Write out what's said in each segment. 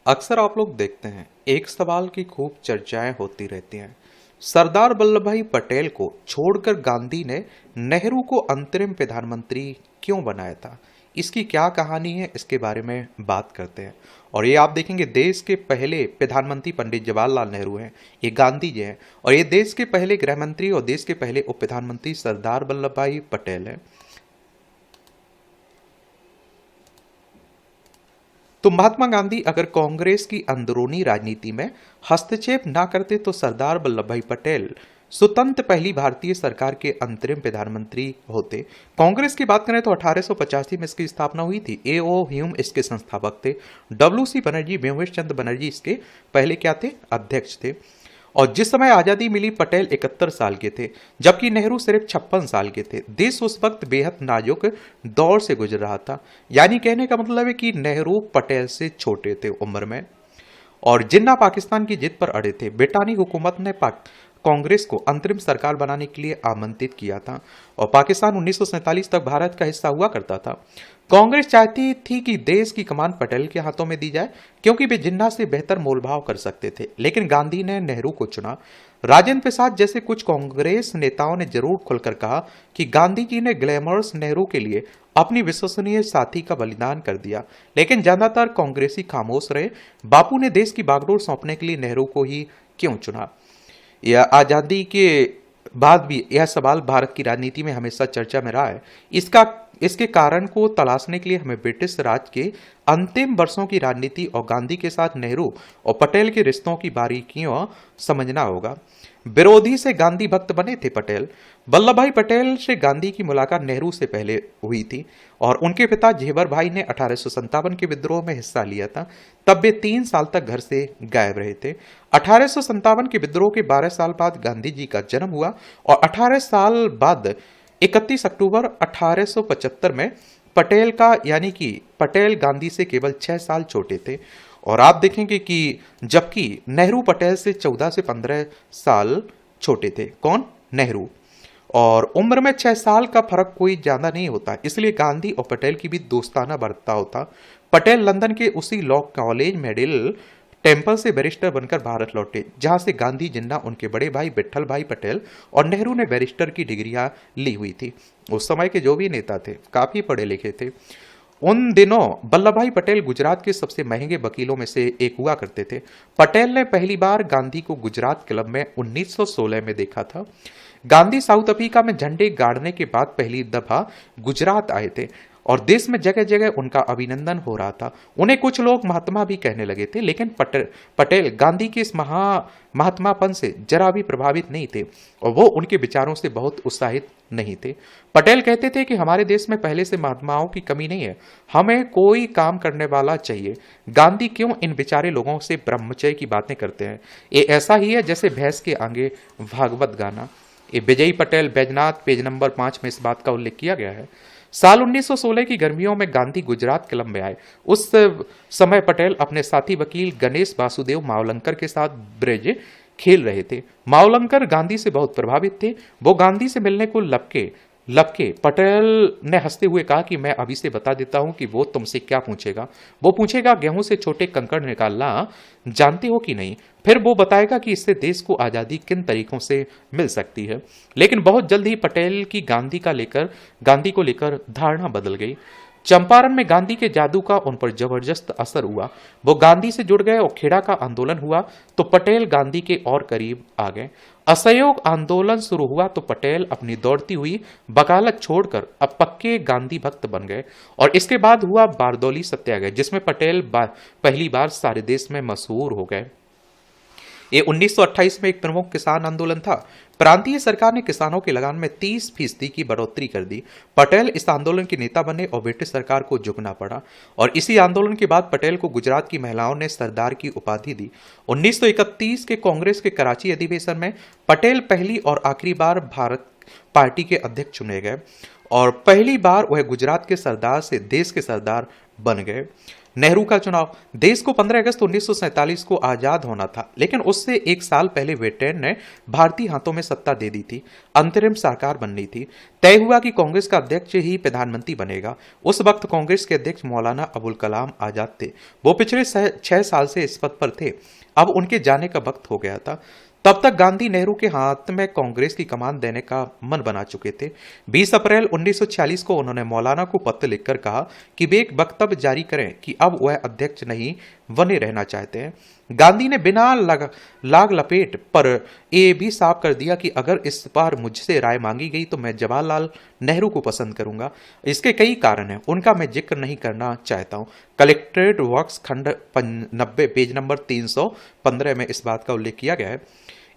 अक्सर आप लोग देखते हैं एक सवाल की खूब चर्चाएं होती रहती हैं। सरदार वल्लभ भाई पटेल को छोड़कर गांधी ने नेहरू को अंतरिम प्रधानमंत्री क्यों बनाया था? इसकी क्या कहानी है, इसके बारे में बात करते हैं। और ये आप देखेंगे देश के पहले प्रधानमंत्री पंडित जवाहरलाल नेहरू हैं, ये गांधी जी हैं, और ये देश के पहले गृह मंत्री और देश के पहले उप प्रधानमंत्री सरदार वल्लभ भाई पटेल हैं। तो महात्मा गांधी अगर कांग्रेस की अंदरूनी राजनीति में हस्तक्षेप ना करते तो सरदार वल्लभ भाई पटेल स्वतंत्र पहली भारतीय सरकार के अंतरिम प्रधानमंत्री होते। कांग्रेस की बात करें तो 1885 में इसकी स्थापना हुई थी। ए ओ ह्यूम इसके संस्थापक थे। डब्ल्यू सी बनर्जी, व्योमेश चंद्र बनर्जी इसके पहले क्या थे? अध्यक्ष थे। और जिस समय आजादी मिली पटेल 71 साल के थे, जबकि नेहरू सिर्फ 56 साल के थे। देश उस वक्त बेहद नाजुक दौर से गुजर रहा था। यानी कहने का मतलब है कि नेहरू पटेल से छोटे थे उम्र में। और जिन्ना पाकिस्तान की जिद पर अड़े थे। ब्रिटानी हुकूमत ने कांग्रेस को अंतरिम सरकार बनाने के लिए आमंत्रित किया था और पाकिस्तान 1947 तक भारत का हिस्सा हुआ करता था। कांग्रेस चाहती थी कि देश की कमान पटेल के हाथों में दी जाए, क्योंकि वे जिन्ना से बेहतर मोलभाव कर सकते थे। लेकिन गांधी ने नेहरू को चुना। राजेंद्र प्रसाद जैसे कुछ कांग्रेस नेताओं ने जरूर खुलकर कहा कि गांधी जी ने ग्लैमरस नेहरू के लिए अपनी विश्वसनीय साथी का बलिदान कर दिया, लेकिन ज्यादातर कांग्रेसी खामोश रहे। बापू ने देश की बागडोर सौंपने के लिए नेहरू को ही क्यों चुना? यह आजादी के बाद भी यह सवाल भारत की राजनीति में हमेशा चर्चा में रहा है। इसके कारण को तलाशने के लिए हमें ब्रिटिश राज के अंतिम वर्षों की राजनीति और गांधी के साथ नेहरू और पटेल के रिश्तों की बारीकियों समझना होगा। विरोधी से गांधी भक्त बने थे पटेल। वल्लभ भाई पटेल से गांधी की मुलाकात नेहरू से पहले हुई थी और उनके पिता जेवर भाई ने 1857 के विद्रोह में हिस्सा लिया था। तब वे 3 साल तक घर से गायब रहे थे। 1857 के विद्रोह के 12 साल बाद गांधी जी का जन्म हुआ और 18 साल बाद 31 अक्टूबर 1875 में पटेल का, यानी कि पटेल गांधी से केवल 6 साल छोटे थे। और आप देखेंगे कि जबकि नेहरू पटेल से 14 से 15 साल छोटे थे। कौन? नेहरू। और उम्र में 6 साल का फर्क कोई ज्यादा नहीं होता, इसलिए गांधी और पटेल की भी दोस्ताना बर्ताव होता। पटेल लंदन के उसी लॉ कॉलेज मेडिल टेम्पल से बैरिस्टर बनकर भारत लौटे, जहां से गांधी, जिन्ना, उनके बड़े भाई विट्ठल भाई पटेल और नेहरू ने बैरिस्टर की डिग्रियां ली हुई थी। उस समय के जो भी नेता थे काफी पढ़े लिखे थे। उन दिनों वल्लभ भाई पटेल गुजरात के सबसे महंगे वकीलों में से एक हुआ करते थे। पटेल ने पहली बार गांधी को गुजरात क्लब में 1916 में देखा था। गांधी साउथ अफ्रीका में झंडे गाड़ने के बाद पहली दफा गुजरात आए थे और देश में जगह जगह उनका अभिनंदन हो रहा था। उन्हें कुछ लोग महात्मा भी कहने लगे थे, लेकिन पटेल गांधी के इस महात्मापन से जरा भी प्रभावित नहीं थे और वो उनके विचारों से बहुत उत्साहित नहीं थे। पटेल कहते थे कि हमारे देश में पहले से महात्माओं की कमी नहीं है, हमें कोई काम करने वाला चाहिए। गांधी क्यों इन बेचारे लोगों से ब्रह्मचर्य की बातें करते हैं? ये ऐसा ही है जैसे भैंस के आगे भागवत गाना। ये विजयी पटेल बैजनाथ पेज नंबर 5 में इस बात का उल्लेख किया गया है। साल 1916 की गर्मियों में गांधी गुजरात क्लब में आए। उस समय पटेल अपने साथी वकील गणेश वासुदेव मावलंकर के साथ ब्रिज खेल रहे थे। मावलंकर गांधी से बहुत प्रभावित थे। वो गांधी से मिलने को लपके पटेल ने हंसते हुए कहा कि मैं अभी से बता देता हूं कि वो तुमसे क्या पूछेगा। वो पूछेगा गेहूं से छोटे कंकड़ निकालना जानते हो कि नहीं। फिर वो बताएगा कि इससे देश को आजादी किन तरीकों से मिल सकती है। लेकिन बहुत जल्द ही पटेल की गांधी को लेकर धारणा बदल गई। चंपारण में गांधी के जादू का उन पर जबरदस्त असर हुआ। वो गांधी से जुड़ गए और खेड़ा का आंदोलन हुआ तो पटेल गांधी के और करीब आ गए। असहयोग आंदोलन शुरू हुआ तो पटेल अपनी दौड़ती हुई वकालत छोड़कर अब पक्के गांधी भक्त बन गए। और इसके बाद हुआ बारदौली सत्याग्रह, जिसमें पटेल पहली बार सारे देश में मशहूर हो गए। ये 1928 में एक प्रमुख किसान आंदोलन था। प्रांतीय सरकार ने किसानों की लगान में 30% की बढ़ोतरी कर दी। पटेल इस आंदोलन के नेता बने और ब्रिटिश सरकार को झुकना पड़ा। और इसी आंदोलन के बाद पटेल को गुजरात की महिलाओं ने सरदार की उपाधि दी। 1931 के कांग्रेस के कराची अधिवेशन में पटेल पहली और आखिरी बार भारत पार्टी के अध्यक्ष चुने गए और पहली बार वह गुजरात के सरदार से देश के सरदार बन गए। नेहरू का चुनाव। देश को 15 अगस्त 1947 को आजाद होना था, लेकिन उससे एक साल पहले ब्रिटेन ने भारतीय हाथों में सत्ता दे दी थी। अंतरिम सरकार बननी थी। तय हुआ कि कांग्रेस का अध्यक्ष ही प्रधानमंत्री बनेगा। उस वक्त कांग्रेस के अध्यक्ष मौलाना अबुल कलाम आजाद थे। वो पिछले 6 साल से इस पद पर थे। अब उनके जाने का वक्त हो गया था। तब तक गांधी नेहरू के हाथ में कांग्रेस की कमान देने का मन बना चुके थे। 20 अप्रैल 1946 को उन्होंने मौलाना को पत्र लिखकर कहा कि वे एक वक्तव्य जारी करें कि अब वह अध्यक्ष नहीं बने रहना चाहते हैं। गांधी ने बिना लाग लपेट पर ये भी साफ कर दिया कि अगर इस बार मुझसे राय मांगी गई तो मैं जवाहरलाल नेहरू को पसंद करूंगा। इसके कई कारण हैं, उनका मैं जिक्र नहीं करना चाहता हूं। कलेक्ट्रेट वर्क्स खंड 90 पेज नंबर 315 में इस बात का उल्लेख किया गया है।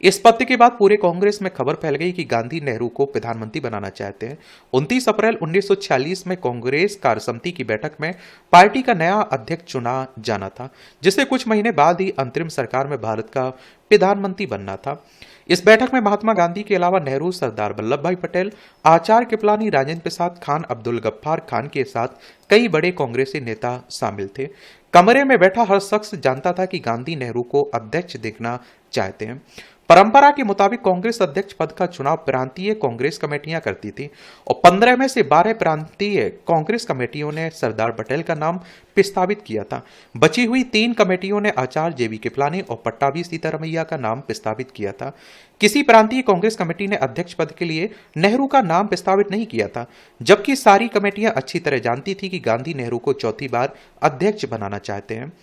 इस पत्र के बाद पूरे कांग्रेस में खबर फैल गई कि गांधी नेहरू को प्रधानमंत्री बनाना चाहते हैं। 29 अप्रैल 1946 में कांग्रेस कार्यसमिति की बैठक में पार्टी का नया अध्यक्ष चुना जाना था, जिसे कुछ महीने बाद ही अंतरिम सरकार में भारत का प्रधानमंत्री बनना था। इस बैठक में महात्मा गांधी के अलावा नेहरू, सरदार वल्लभ भाई पटेल, आचार्य कृपलानी, राजेंद्र प्रसाद खान, अब्दुल गफ्फार खान के साथ कई बड़े कांग्रेसी नेता शामिल थे। कमरे में बैठा हर शख्स जानता था कि गांधी नेहरू को अध्यक्ष देखना चाहते हैं। परंपरा के मुताबिक कांग्रेस अध्यक्ष पद का चुनाव प्रांतीय कांग्रेस कमेटियां करती थी और 15 में से 12 प्रांतीय कांग्रेस कमेटियों ने सरदार पटेल का नाम प्रस्तावित किया था। बची हुई 3 कमेटियों ने आचार्य जेबी कृपलानी और पट्टाभी सीतारमैया का नाम प्रस्तावित किया था। किसी प्रांतीय कांग्रेस कमेटी ने अध्यक्ष पद के लिए नेहरू का नाम प्रस्तावित नहीं किया था, जबकि सारी कमेटियां अच्छी तरह जानती थी कि गांधी नेहरू को चौथी बार अध्यक्ष बनाना चाहते हैं।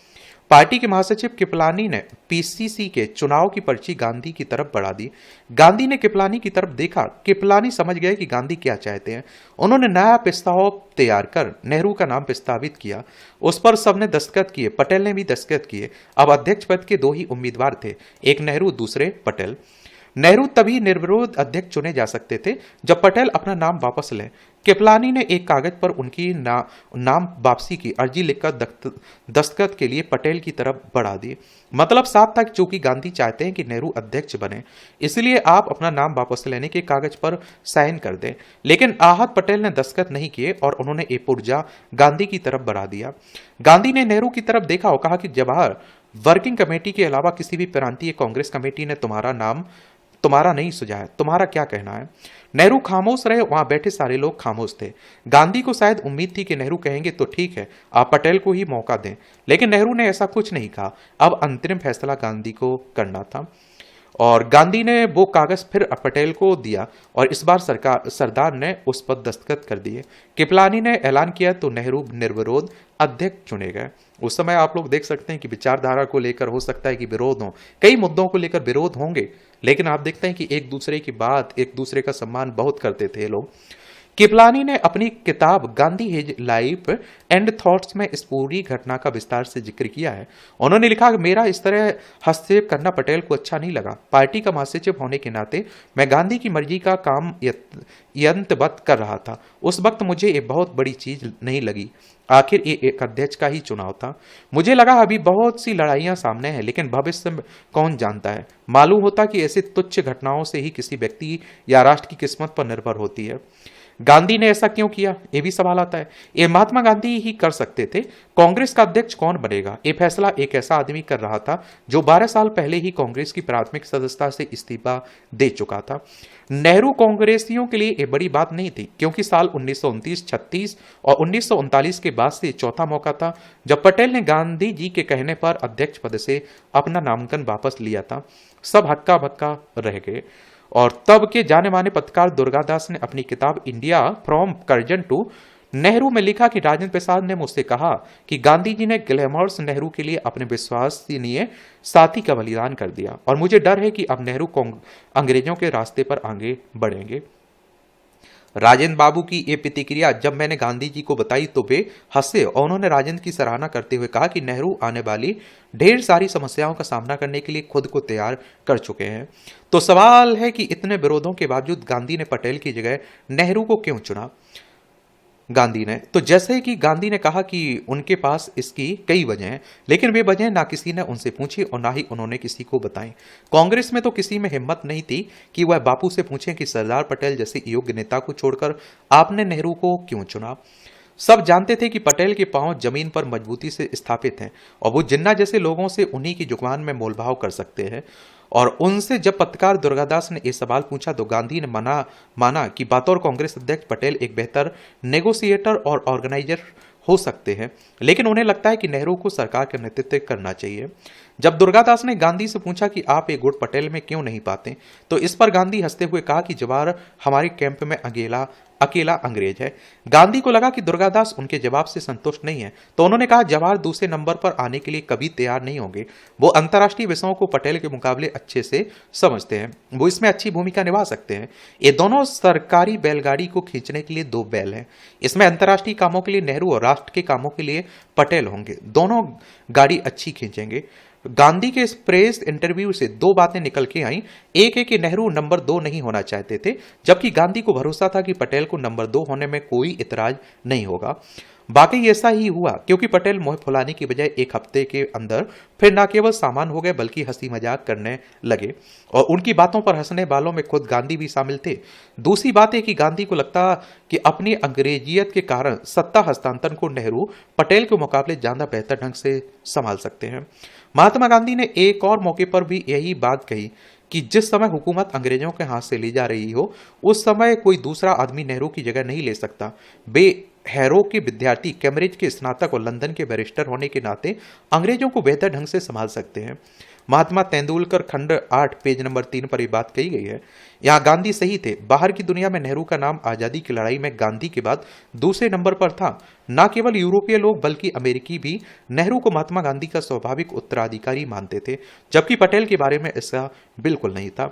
पार्टी के महासचिव कृपलानी ने पीसीसी के चुनाव की पर्ची गांधी की तरफ बढ़ा दी। गांधी ने कृपलानी की तरफ देखा। कृपलानी समझ गए कि गांधी क्या चाहते हैं। उन्होंने नया प्रस्ताव तैयार कर नेहरू का नाम प्रस्तावित किया। उस पर सबने दस्तखत किए। पटेल ने भी दस्तखत किए। अब अध्यक्ष पद के 2 ही उम्मीदवार थे, एक नेहरू, दूसरे पटेल। नेहरू तभी निर्विरोध अध्यक्ष चुने जा सकते थे जब पटेल अपना नाम वापस लें। कृपलानी ने एक कागज पर उनकी नाम वापसी की अर्जी लिखकर दस्तखत के लिए पटेल की तरफ बढ़ा दी। मतलब साफ था कि चूंकि गांधी चाहते हैं कि नेहरू अध्यक्ष बने, इसलिए आप अपना नाम वापस लेने के कागज पर साइन कर दें। लेकिन आहत पटेल ने दस्तखत नहीं किए और उन्होंने एक पुर्जा गांधी की तरफ बढ़ा दिया। गांधी ने नेहरू की तरफ देखा और कहा कि जवाहर वर्किंग कमेटी के अलावा किसी भी प्रांतीय कांग्रेस कमेटी ने तुम्हारा नहीं सुझाया, तुम्हारा क्या कहना है? नेहरू खामोश रहे। वहां बैठे सारे लोग खामोश थे। गांधी को शायद उम्मीद थी कि नेहरू कहेंगे तो ठीक है, आप पटेल को ही मौका दें, लेकिन नेहरू ने ऐसा कुछ नहीं कहा। अब अंतरिम फैसला गांधी को करना था और गांधी ने वो कागज फिर पटेल को दिया और इस बार सरदार ने उस पर दस्तखत कर दिए। कृपलानी ने ऐलान किया तो नेहरू निर्विरोध अध्यक्ष चुने गए। उस समय आप लोग देख सकते हैं कि विचारधारा को लेकर हो सकता है कि विरोध हो, कई मुद्दों को लेकर विरोध होंगे, लेकिन आप देखते हैं कि एक दूसरे की बात, एक दूसरे का सम्मान बहुत करते थे लोग। कृपलानी ने अपनी किताब Gandhi his life and thoughts में इस पूरी घटना का विस्तार से जिक्र किया है। उन्होंने लिखा कि मेरा इस तरह हस्तक्षेप करना पटेल को अच्छा नहीं लगा। पार्टी का महासचिव होने के नाते मैं गांधी की मर्जी का काम यंत्रवत कर रहा था। उस वक्त मुझे ये बहुत बड़ी चीज नहीं लगी। आखिर ये एक अध्यक्ष का ही चुनाव था। मुझे लगा अभी बहुत सी लड़ाइयां सामने हैं, लेकिन भविष्य में कौन जानता है। मालूम होता कि ऐसे तुच्छ घटनाओं से ही किसी व्यक्ति या राष्ट्र की किस्मत पर निर्भर होती है। गांधी ने ऐसा क्यों किया, ये भी सवाल आता है। ये महात्मा गांधी ही कर सकते थे। कांग्रेस का अध्यक्ष कौन बनेगा, ये फैसला एक ऐसा आदमी कर रहा था जो 12 साल पहले ही कांग्रेस की प्राथमिक सदस्यता से इस्तीफा दे चुका था। नेहरू कांग्रेसियों के लिए ये बड़ी बात नहीं थी, क्योंकि साल 1929, 36 और 1939 के बाद से चौथा मौका था जब पटेल ने गांधी जी के कहने पर अध्यक्ष पद से अपना नामांकन वापस लिया था। सब हक्का बक्का रह गए। और तब के जाने माने पत्रकार दुर्गादास ने अपनी किताब India from Curzon to Nehru में लिखा कि राजेंद्र प्रसाद ने मुझसे कहा कि गांधी जी ने ग्लैमर्स नेहरू के लिए अपने विश्वसनीय साथी का बलिदान कर दिया और मुझे डर है कि अब नेहरू अंग्रेजों के रास्ते पर आगे बढ़ेंगे। राजेंद्र बाबू की ये प्रतिक्रिया जब मैंने गांधी जी को बताई तो वे हंसे और उन्होंने राजेंद्र की सराहना करते हुए कहा कि नेहरू आने वाली ढेर सारी समस्याओं का सामना करने के लिए खुद को तैयार कर चुके हैं। तो सवाल है कि इतने विरोधों के बावजूद गांधी ने पटेल की जगह नेहरू को क्यों चुना? गांधी ने तो जैसे कि गांधी ने कहा कि उनके पास इसकी कई वजह हैं, लेकिन वे वजह ना किसी ने उनसे पूछी और ना ही उन्होंने किसी को बताई। कांग्रेस में तो किसी में हिम्मत नहीं थी कि वह बापू से पूछें कि सरदार पटेल जैसे योग्य नेता को छोड़कर आपने नेहरू को क्यों चुना। सब जानते थे कि पटेल के पांव जमीन पर मजबूती से स्थापित हैं और वो जिन्ना जैसे लोगों से उन्हीं की जुबान में मोलभाव कर सकते हैं। और उनसे जब पत्रकार दुर्गादास ने ये सवाल पूछा तो गांधी ने माना कि बतौर कांग्रेस अध्यक्ष पटेल एक बेहतर नेगोशिएटर और ऑर्गेनाइजर हो सकते हैं, लेकिन उन्हें लगता है कि नेहरू को सरकार का नेतृत्व करना चाहिए। जब दुर्गादास ने गांधी से पूछा कि आप ये गुट पटेल में क्यों नहीं पाते, तो इस पर गांधी हंसते हुए कहा कि जवाहर हमारे कैंप में अकेला अंग्रेज है। गांधी को लगा कि दुर्गादास उनके जवाब से संतुष्ट नहीं है, तो उन्होंने कहा जवाहर दूसरे नंबर पर आने के लिए कभी तैयार नहीं होंगे। वो अंतर्राष्ट्रीय विषयों को पटेल के मुकाबले अच्छे से समझते हैं, वो इसमें अच्छी भूमिका निभा सकते हैं। ये दोनों सरकारी बैलगाड़ी को खींचने के लिए दो बैल हैं। इसमें अंतर्राष्ट्रीय कामों के लिए नेहरू और राष्ट्र के कामों के लिए पटेल होंगे। दोनों गाड़ी अच्छी खींचेंगे। गांधी के इस प्रेस इंटरव्यू से दो बातें निकल के आई। एक है कि नेहरू नंबर 2 नहीं होना चाहते थे, जबकि गांधी को भरोसा था कि पटेल को नंबर 2 होने में कोई इतराज नहीं होगा। वाकई ऐसा ही हुआ, क्योंकि पटेल मुंह फुलाने की बजाय एक हफ्ते के अंदर फिर न केवल सामान हो गए बल्कि हंसी मजाक करने लगे, और उनकी बातों पर हंसने वालों में खुद गांधी भी शामिल थे। दूसरी बात है कि गांधी को लगता कि अपनी अंग्रेजियत के कारण सत्ता हस्तांतरण को नेहरू पटेल के मुकाबले ज्यादा बेहतर ढंग से संभाल सकते हैं। महात्मा गांधी ने एक और मौके पर भी यही बात कही कि जिस समय हुकूमत अंग्रेजों के हाथ से ली जा रही हो, उस समय कोई दूसरा आदमी नेहरू की जगह नहीं ले सकता। हैरो के विद्यार्थी, कैम्ब्रिज के स्नातक और लंदन के बैरिस्टर होने के नाते अंग्रेजों को बेहतर ढंग से संभाल सकते हैं। महात्मा तेंदुलकर खंड 8 पेज नंबर 3 पर यह बात कही गई है। यहाँ गांधी सही थे। बाहर की दुनिया में नेहरू का नाम आजादी की लड़ाई में गांधी के बाद दूसरे नंबर पर था। न केवल यूरोपीय लोग बल्कि अमेरिकी भी नेहरू को महात्मा गांधी का स्वाभाविक उत्तराधिकारी मानते थे, जबकि पटेल के बारे में ऐसा बिल्कुल नहीं था।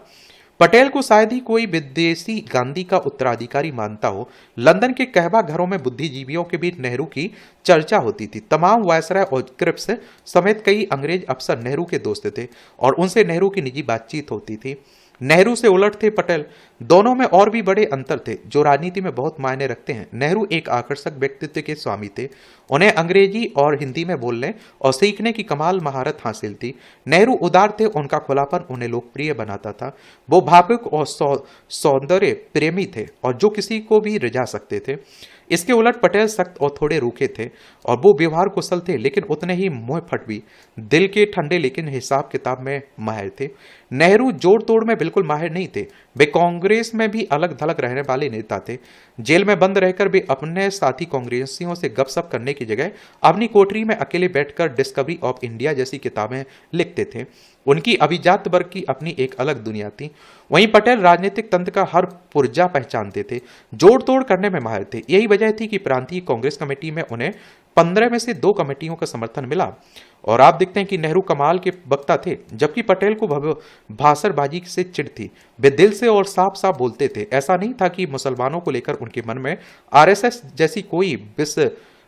पटेल को शायद ही कोई विदेशी गांधी का उत्तराधिकारी मानता हो। लंदन के कहवा घरों में बुद्धिजीवियों के बीच नेहरू की चर्चा होती थी। तमाम वायसराय और क्रिप्स समेत कई अंग्रेज अफसर नेहरू के दोस्त थे और उनसे नेहरू की निजी बातचीत होती थी। नेहरू से उलट थे पटेल। दोनों में और भी बड़े अंतर थे जो राजनीति में बहुत मायने रखते हैं। नेहरू एक आकर्षक व्यक्तित्व के स्वामी थे। उन्हें अंग्रेजी और हिंदी में बोलने और सीखने की कमाल महारत हासिल थी। नेहरू उदार थे, उनका खुलापन उन्हें लोकप्रिय बनाता था। वो भावुक और सौंदर्य प्रेमी थे और जो किसी को भी रिझा सकते थे। इसके उलट पटेल सख्त और थोड़े रूखे थे और वो व्यवहार कुशल थे लेकिन उतने ही मुंह फट भी। दिल के ठंडे लेकिन हिसाब किताब में माहिर थे। नेहरू जोड़ तोड़ में बिल्कुल माहिर नहीं थे। वे कांग्रेस में भी अलग थलग रहने वाले नेता थे। जेल में बंद रहकर वे अपने साथी कांग्रेसियों से गपशप करने की जगह अपनी कोठरी में अकेले बैठकर डिस्कवरी ऑफ इंडिया जैसी किताबें लिखते थे। उनकी अभिजात वर्ग की अपनी एक अलग दुनिया थी। वहीं पटेल राजनीतिक तंत्र का हर पुर्जा पहचानते थे, जोड़ तोड़ करने में माहिर थे। यही वजह थी कि प्रांतीय कांग्रेस कमेटी में उन्हें 15 में से 2 कमेटियों का समर्थन मिला। और आप देखते हैं कि नेहरू कमाल के वक्ता थे, जबकि पटेल को भाषणबाजी से चिढ़ थी। वे दिल से और साफ साफ बोलते थे। ऐसा नहीं था कि मुसलमानों को लेकर उनके मन में आरएसएस जैसी कोई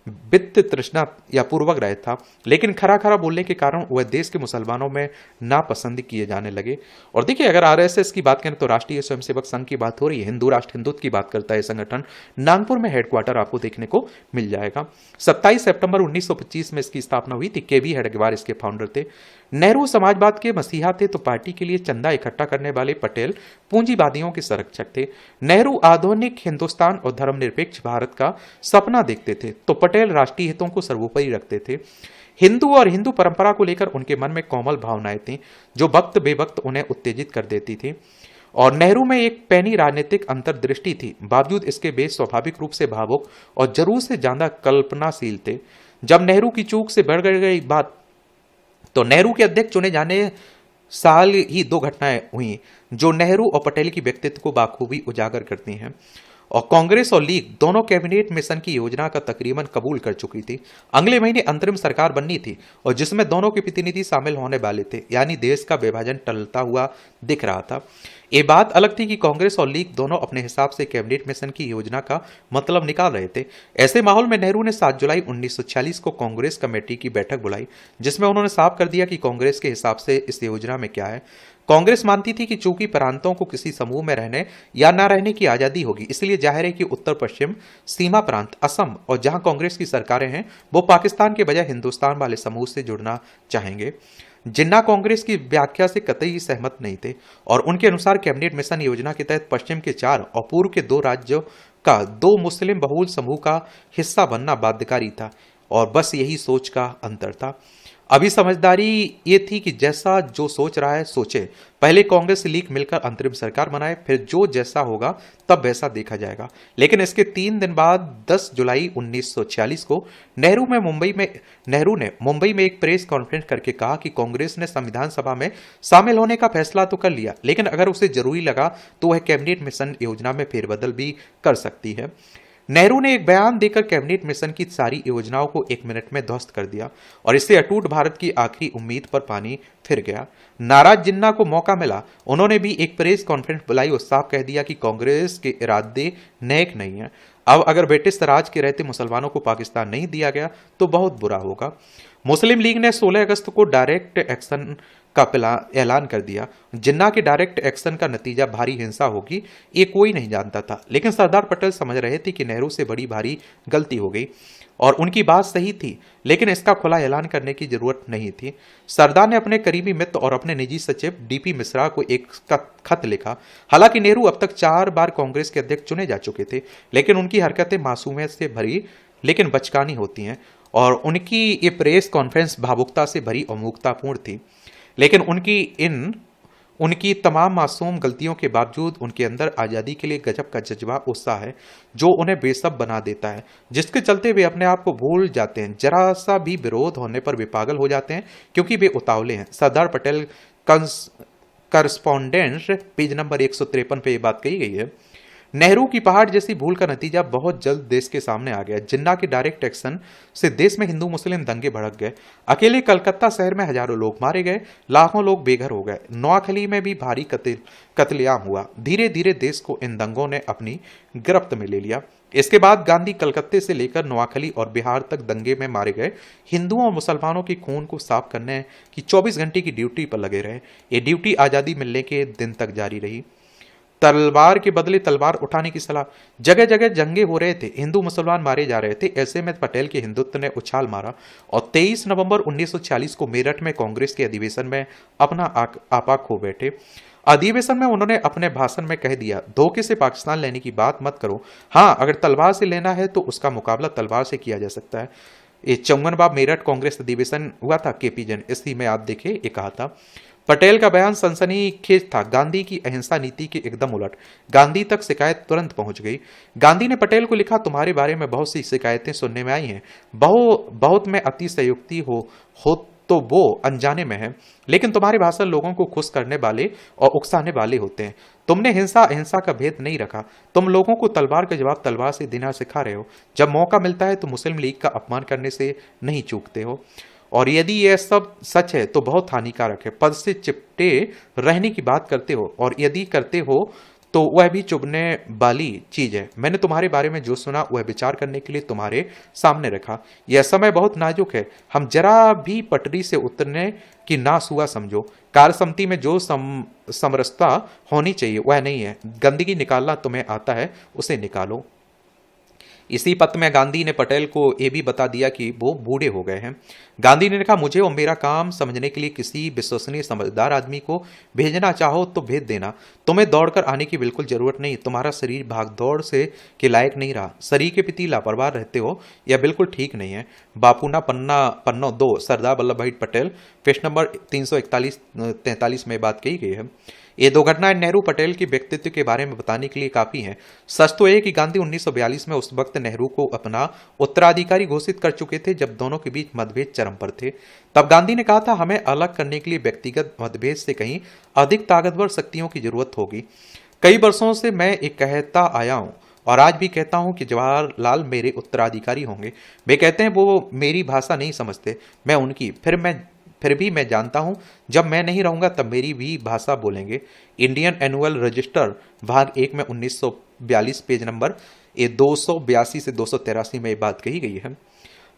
वित्त तृष्णा या पूर्वग्रह था, लेकिन खरा खरा बोलने के कारण वह देश के मुसलमानों में नापसंद किए जाने लगे। और देखिए, अगर आरएसएस की बात करें तो राष्ट्रीय स्वयंसेवक संघ की बात हो रही है। हिंदू राष्ट्र हिंदुत्व की बात करता है संगठन। नागपुर में हेडक्वार्टर आपको देखने को मिल जाएगा। 27 सितंबर 1925 में इसकी स्थापना हुई थी। केवी हेडगेवार इसके फाउंडर थे। नेहरू समाजवाद के मसीहा थे तो पार्टी के लिए चंदा इकट्ठा करने वाले पटेल पूंजीवादियों के संरक्षक थे। नेहरू आधुनिक हिंदुस्तान और धर्मनिरपेक्ष भारत का सपना देखते थे तो पटेल राष्ट्रीय हितों को सर्वोपरि रखते थे। हिंदू और हिंदू परंपरा को लेकर उनके मन में कोमल भावनाएं थीं जो वक्त बेवक्त उन्हें उत्तेजित कर देती थी। और नेहरू में एक पैनी राजनीतिक अंतर्दृष्टि थी। बावजूद इसके वे स्वाभाविक रूप से भावुक और जरूर से ज्यादा कल्पनाशील थे। जब नेहरू की चूक से बढ़ गई बात तो नेहरू के अध्यक्ष चुने जाने साल ही 2 घटनाएं हुई जो नेहरू और पटेल की व्यक्तित्व को बाखूबी उजागर करती हैं। और कांग्रेस और लीग दोनों कैबिनेट मिशन की योजना का तकरीबन कबूल कर चुकी थी। अगले महीने अंतरिम सरकार बननी थी और जिसमें दोनों के प्रतिनिधि शामिल होने वाले थे, यानी देश का विभाजन टलता हुआ दिख रहा था। ये बात अलग थी कि कांग्रेस और लीग दोनों अपने हिसाब से कैबिनेट मिशन की योजना का मतलब निकाल रहे थे। ऐसे माहौल में नेहरू ने 7 जुलाई 1946 को कांग्रेस कमेटी की बैठक बुलाई, जिसमें उन्होंने साफ कर दिया कि कांग्रेस के हिसाब से इस योजना में क्या है। कांग्रेस मानती थी कि चूंकि प्रांतों को किसी समूह में रहने या न रहने की आजादी होगी, इसलिए जाहिर है कि उत्तर पश्चिम सीमा प्रांत असम और जहां कांग्रेस की सरकारें हैं वो पाकिस्तान के बजाय हिंदुस्तान वाले समूह से जुड़ना चाहेंगे। जिन्ना कांग्रेस की व्याख्या से कतई सहमत नहीं थे और उनके अनुसार कैबिनेट मिशन योजना के तहत पश्चिम के 4 और पूर्व के 2 राज्यों का 2 मुस्लिम बहुल समूह का हिस्सा बनना बाध्यकारी था और बस यही सोच का अंतर था। अभी समझदारी ये थी कि जैसा जो सोच रहा है सोचे, पहले कांग्रेस लीग मिलकर अंतरिम सरकार बनाए, फिर जो जैसा होगा तब वैसा देखा जाएगा। लेकिन इसके 3 दिन बाद 10 जुलाई 1946 को नेहरू ने मुंबई में एक प्रेस कॉन्फ्रेंस करके कहा कि कांग्रेस ने संविधान सभा में शामिल होने का फैसला तो कर लिया, लेकिन अगर उसे जरूरी लगा तो वह कैबिनेट मिशन योजना में फेरबदल भी कर सकती है। नेहरू ने एक बयान देकर कैबिनेट मिशन की सारी योजनाओं को 1 मिनट में ध्वस्त कर दिया और इससे अटूट भारत की आखिरी उम्मीद पर पानी फिर गया। नाराज जिन्ना को मौका मिला, उन्होंने भी एक प्रेस कॉन्फ्रेंस बुलाई और साफ कह दिया कि कांग्रेस के इरादे नेक नहीं है। अब अगर ब्रिटिश राज के रहते मुसलमानों को पाकिस्तान नहीं दिया गया तो बहुत बुरा होगा। मुस्लिम लीग ने 16 अगस्त को डायरेक्ट एक्शन का ऐलान कर दिया। जिन्ना के डायरेक्ट एक्शन का नतीजा भारी हिंसा होगी, ये कोई नहीं जानता था, लेकिन सरदार पटेल समझ रहे थे कि नेहरू से बड़ी भारी गलती हो गई और उनकी बात सही थी, लेकिन इसका खुला ऐलान करने की जरूरत नहीं थी। सरदार ने अपने करीबी मित्र और अपने निजी सचिव डीपी मिश्रा को एक खत लिखा। हालांकि नेहरू अब तक 4 बार कांग्रेस के अध्यक्ष चुने जा चुके थे, लेकिन उनकी हरकतें मासूमियत से भरी लेकिन बचकानी होती हैं और उनकी ये प्रेस कॉन्फ्रेंस भावुकता से भरी अमूर्खतापूर्ण थी। लेकिन उनकी तमाम मासूम गलतियों के बावजूद उनके अंदर आज़ादी के लिए गजब का जज्बा उत्साह है जो उन्हें बेसब बना देता है, जिसके चलते वे अपने आप को भूल जाते हैं। जरा सा भी विरोध होने पर वे पागल हो जाते हैं क्योंकि वे उतावले हैं। Sardar Patel correspondence page number 153 पे ये बात कही गई है। नेहरू की पहाड़ जैसी भूल का नतीजा बहुत जल्द देश के सामने आ गया। जिन्ना के डायरेक्ट एक्शन से देश में हिंदू मुस्लिम दंगे भड़क गए। अकेले कलकत्ता शहर में हजारों लोग मारे गए, लाखों लोग बेघर हो गए। नोआखली में भी भारी कत्लेआम हुआ। धीरे धीरे देश को इन दंगों ने अपनी गिरफ्त में ले लिया। इसके बाद गांधी कलकत्ते से लेकर नोआखली और बिहार तक दंगे में मारे गए हिंदुओं और मुसलमानों की खून को साफ करने की 24 घंटे की ड्यूटी पर लगे रहे। ये ड्यूटी आजादी मिलने के दिन तक जारी रही। तलवार के बदले तलवार उठाने की सलाह। जगह जगह जंगे हो रहे थे, हिंदू मुसलमान मारे जा रहे थे। ऐसे में पटेल के हिंदुत्व ने उछाल मारा और 23 नवंबर 1946 को मेरठ में कांग्रेस के अधिवेशन में अपना आपा खो बैठे। अधिवेशन में उन्होंने अपने भाषण में कह दिया, धोखे से पाकिस्तान लेने की बात मत करो। हाँ, अगर तलवार से लेना है तो उसका मुकाबला तलवार से किया जा सकता है। ये 54वां मेरठ कांग्रेस अधिवेशन हुआ था। केपी जैन इसी में आप देखे ये कहा था। पटेल का बयान सनसनीखेज था। गांधी की अहिंसा नीति के एकदम उलट। गांधी तक शिकायत तुरंत पहुंच गई। गांधी ने पटेल को लिखा, तुम्हारे बारे में बहुत सी शिकायतें सुनने में आई हैं। बहुत में अतिशयोक्ति हो तो वो अनजाने में है, लेकिन तुम्हारे भाषण लोगों को खुश करने वाले और उकसाने वाले होते हैं। तुमने हिंसा अहिंसा का भेद नहीं रखा। तुम लोगों को तलवार का जवाब तलवार से देना सिखा रहे हो। जब मौका मिलता है तो मुस्लिम लीग का अपमान करने से नहीं चूकते हो, और यदि यह सब सच है तो बहुत हानिकारक है। पद से चिपटे रहने की बात करते हो और यदि करते हो तो वह भी चुभने वाली चीज है। मैंने तुम्हारे बारे में जो सुना वह विचार करने के लिए तुम्हारे सामने रखा। यह समय बहुत नाजुक है। हम जरा भी पटरी से उतरने की नास हुआ समझो। कार्यसमिति में जो समरसता होनी चाहिए वह नहीं है। गंदगी निकालना तुम्हें आता है, उसे निकालो। इसी पत्र में गांधी ने पटेल को यह भी बता दिया कि वो बूढ़े हो गए हैं। गांधी ने कहा, मुझे और मेरा काम समझने के लिए किसी विश्वसनीय समझदार आदमी को भेजना चाहो तो भेज देना। तुम्हें दौड़कर आने की बिल्कुल जरूरत नहीं। तुम्हारा शरीर भागदौड़ से के लायक नहीं रहा। शरीर के प्रति लापरवाह रहते हो, यह बिल्कुल ठीक नहीं है। बापूना पन्ना 2 सरदार वल्लभ भाई पटेल, पेज नंबर 341-43 में बात कही गई है। ये 2 घटनाएं नेहरू पटेल के व्यक्तित्व के बारे में बताने के लिए काफी हैं। सच तो यह कि गांधी 1942 में उस वक्त नेहरू को अपना उत्तराधिकारी घोषित कर चुके थे जब दोनों के बीच मतभेद चरम पर थे। तब गांधी ने कहा था, हमें अलग करने के लिए व्यक्तिगत मतभेद से कहीं अधिक ताकतवर शक्तियों की जरूरत होगी। कई वर्षों से मैं एक कहता आया हूं और आज भी कहता हूं कि जवाहरलाल मेरे उत्तराधिकारी होंगे। वे कहते हैं वो मेरी भाषा नहीं समझते, मैं उनकी। फिर भी मैं जानता हूं जब मैं नहीं रहूंगा तब मेरी भी भाषा बोलेंगे। इंडियन एनुअल रजिस्टर भाग 1 में 1942 पेज नंबर 282 से 283 में ये बात कही गई है।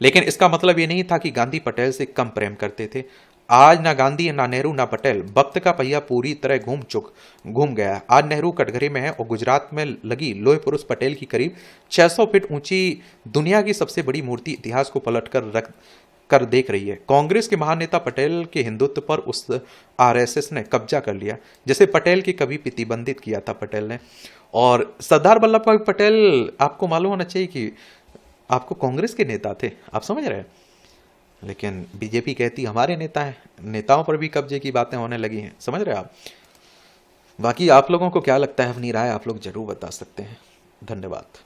लेकिन इसका मतलब ये नहीं था कि गांधी पटेल से कम प्रेम करते थे। आज ना गांधी ना नेहरू ना पटेल, वक्त का पहिया पूरी तरह घूम गया। आज नेहरू कटघरे में है और गुजरात में लगी लोह पुरुष पटेल की करीब 600 फीट ऊंची दुनिया की सबसे बड़ी मूर्ति इतिहास को पलट कर कर देख रही है। कांग्रेस के महानेता पटेल के हिंदुत्व पर उस आरएसएस ने कब्जा कर लिया, जैसे पटेल की कभी प्रतिबंधित किया था पटेल ने। और सरदार वल्लभ भाई पटेल, आपको मालूम होना चाहिए कि आपको कांग्रेस के नेता थे, आप समझ रहे हैं, लेकिन बीजेपी कहती हमारे नेता हैं। नेताओं पर भी कब्जे की बातें होने लगी हैं, समझ रहे हैं आप। बाकी आप लोगों को क्या लगता है, अपनी राय आप लोग जरूर बता सकते हैं। धन्यवाद।